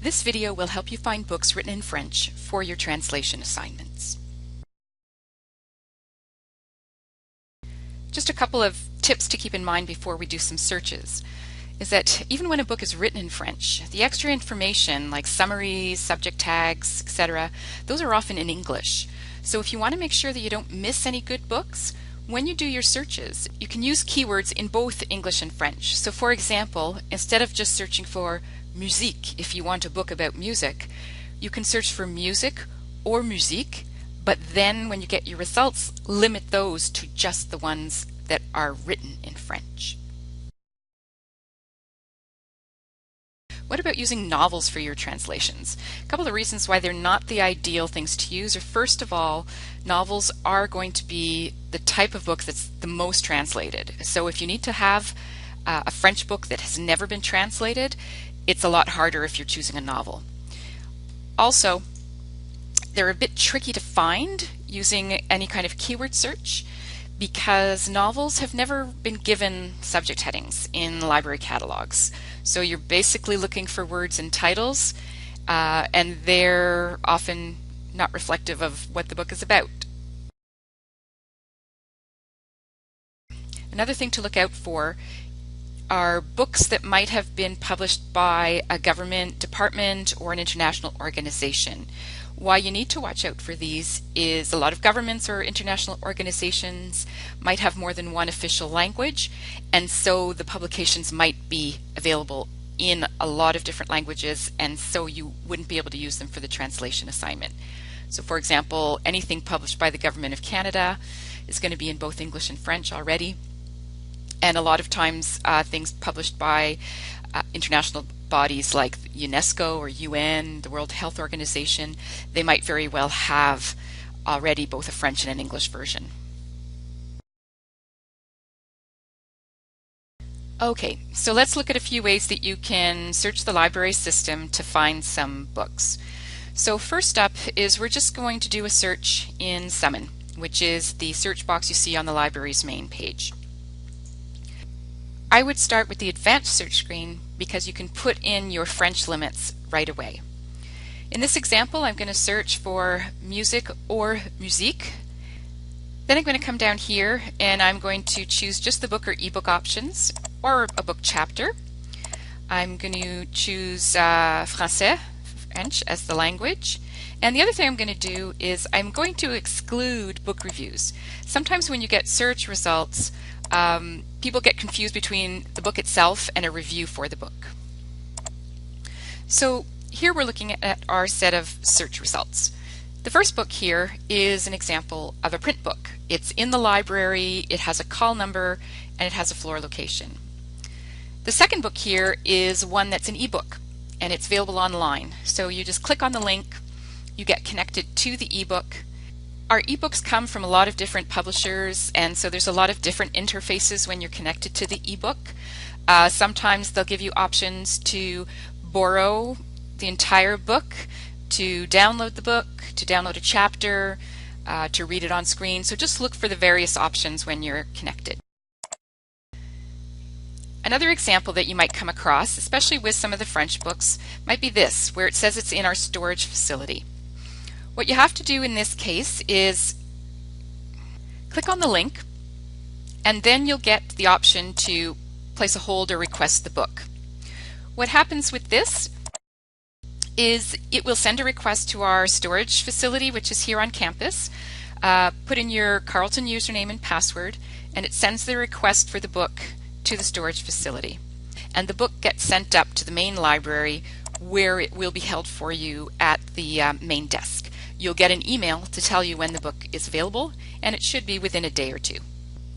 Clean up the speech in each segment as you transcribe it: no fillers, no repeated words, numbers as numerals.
This video will help you find books written in French for your translation assignments. Just a couple of tips to keep in mind before we do some searches is that even when a book is written in French, the extra information like summaries, subject tags, etc., those are often in English. So if you want to make sure that you don't miss any good books, when you do your searches, you can use keywords in both English and French. So for example, instead of just searching for musique, if you want a book about music, you can search for music or musique, but then when you get your results, limit those to just the ones that are written in French. What about using novels for your translations? A couple of reasons why they're not the ideal things to use are, first of all, novels are going to be the type of book that's the most translated. So if you need to have a French book that has never been translated, it's a lot harder if you're choosing a novel. Also, they're a bit tricky to find using any kind of keyword search because novels have never been given subject headings in library catalogs. So you're basically looking for words in titles, and they're often not reflective of what the book is about. Another thing to look out for are books that might have been published by a government department or an international organization. Why you need to watch out for these is a lot of governments or international organizations might have more than one official language, and so the publications might be available in a lot of different languages, and so you wouldn't be able to use them for the translation assignment. So for example, anything published by the Government of Canada is going to be in both English and French already, and a lot of times things published by international bodies like UNESCO or UN, the World Health Organization, they might very well have already both a French and an English version. Okay, so let's look at a few ways that you can search the library system to find some books. So first up is we're just going to do a search in Summon, which is the search box you see on the library's main page. I would start with the advanced search screen because you can put in your French limits right away. In this example, I'm going to search for music or musique. Then I'm going to come down here and I'm going to choose just the book or ebook options or a book chapter. I'm going to choose Français, French, as the language. And the other thing I'm going to do is I'm going to exclude book reviews. Sometimes when you get search results, people get confused between the book itself and a review for the book. So here we're looking at our set of search results. The first book here is an example of a print book. It's in the library, it has a call number, and it has a floor location. The second book here is one that's an ebook, and it's available online. So you just click on the link, you get connected to the ebook. Our ebooks come from a lot of different publishers, and so there's a lot of different interfaces when you're connected to the ebook. Sometimes they'll give you options to borrow the entire book, to download the book, to download a chapter, to read it on screen. So just look for the various options when you're connected. Another example that you might come across, especially with some of the French books, might be this, where it says it's in our storage facility. What you have to do in this case is click on the link, and then you'll get the option to place a hold or request the book. What happens with this is it will send a request to our storage facility, which is here on campus. Put in your Carleton username and password, and it sends the request for the book to the storage facility. And the book gets sent up to the main library where it will be held for you at the main desk. You'll get an email to tell you when the book is available, and it should be within a day or two.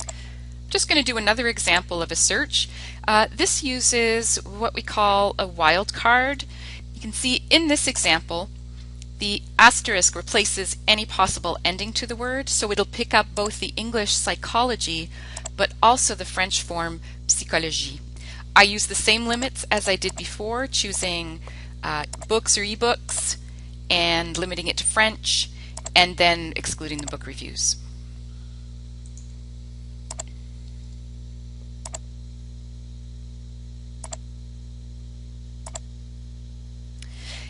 I'm just going to do another example of a search. This uses what we call a wildcard. You can see in this example, the asterisk replaces any possible ending to the word, so it'll pick up both the English psychology, but also the French form psychologie. I use the same limits as I did before, choosing books or ebooks, and limiting it to French, and then excluding the book reviews.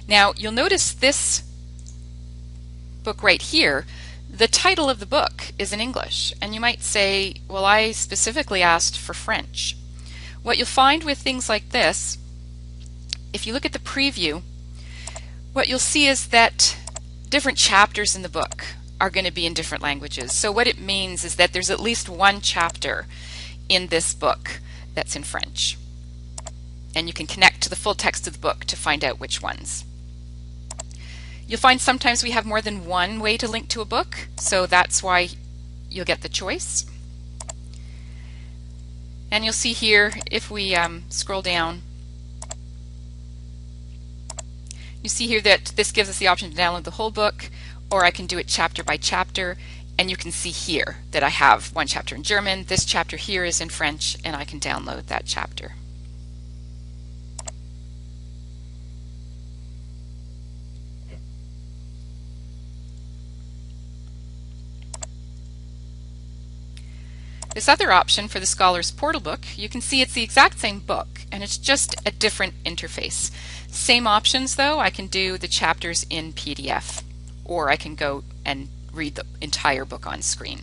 Now you'll notice this book right here, the title of the book is in English, and you might say, well, I specifically asked for French. What you'll find with things like this, if you look at the preview, what you'll see is that different chapters in the book are going to be in different languages. So what it means is that there's at least one chapter in this book that's in French. And you can connect to the full text of the book to find out which ones. You'll find sometimes we have more than one way to link to a book, so that's why you'll get the choice. And you'll see here, if we scroll down, you see here that this gives us the option to download the whole book, or I can do it chapter by chapter, and you can see here that I have one chapter in German, this chapter here is in French, and I can download that chapter. This other option for the Scholars Portal book, you can see it's the exact same book, and it's just a different interface. Same options though, I can do the chapters in PDF, or I can go and read the entire book on screen,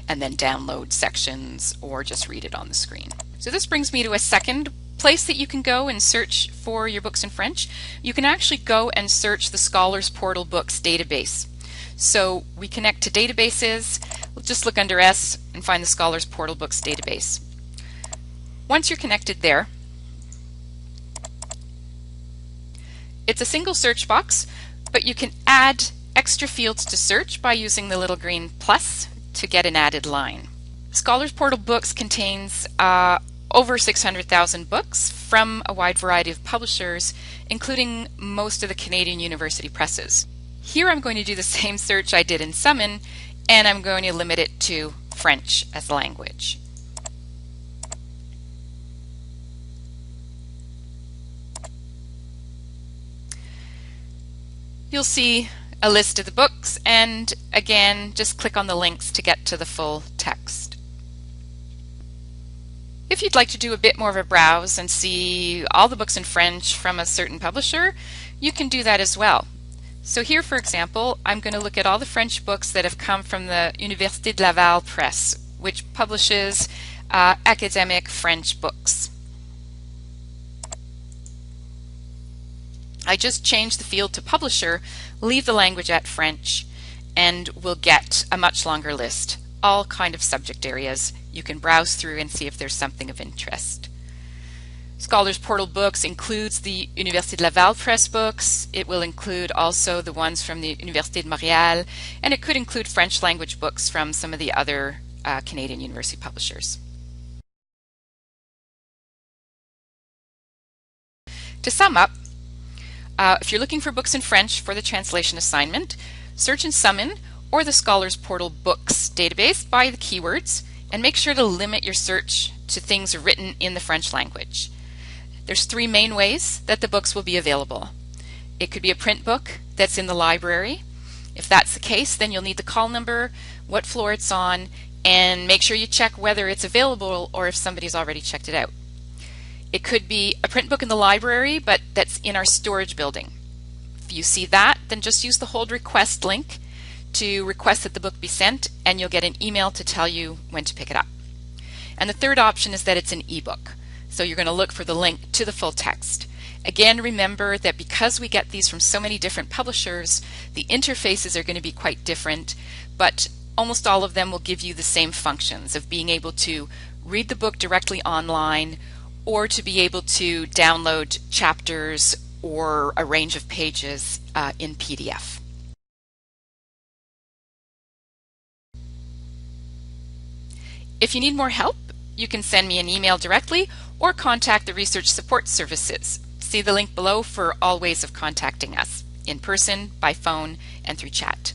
and then download sections or just read it on the screen. So this brings me to a second place that you can go and search for your books in French. You can actually go and search the Scholars Portal Books database. So we connect to databases. We'll just look under S and find the Scholars Portal Books database. Once you're connected there, it's a single search box, but you can add extra fields to search by using the little green plus to get an added line. Scholars Portal Books contains over 600,000 books from a wide variety of publishers, including most of the Canadian university presses. Here I'm going to do the same search I did in Summon, and I'm going to limit it to French as language. You'll see a list of the books, and again, just click on the links to get to the full text. If you'd like to do a bit more of a browse and see all the books in French from a certain publisher, you can do that as well. So here, for example, I'm going to look at all the French books that have come from the Université de Laval Press, which publishes academic French books. I just change the field to publisher, leave the language at French, and we'll get a much longer list. All kind of subject areas. You can browse through and see if there's something of interest. Scholars Portal Books includes the Université de Laval Press books. It will include also the ones from the Université de Montréal, and it could include French language books from some of the other Canadian university publishers. To sum up, if you're looking for books in French for the translation assignment, search in Summon or the Scholars Portal Books database by the keywords, and make sure to limit your search to things written in the French language. There's three main ways that the books will be available. It could be a print book that's in the library. If that's the case, then you'll need the call number, what floor it's on, and make sure you check whether it's available or if somebody's already checked it out. It could be a print book in the library, but that's in our storage building. If you see that, then just use the Hold Request link to request that the book be sent, and you'll get an email to tell you when to pick it up. And the third option is that it's an ebook. So you're going to look for the link to the full text. Again, remember that because we get these from so many different publishers, the interfaces are going to be quite different, but almost all of them will give you the same functions of being able to read the book directly online, or to be able to download chapters or a range of pages in PDF. If you need more help, you can send me an email directly or contact the Research Support Services. See the link below for all ways of contacting us, in person, by phone, and through chat.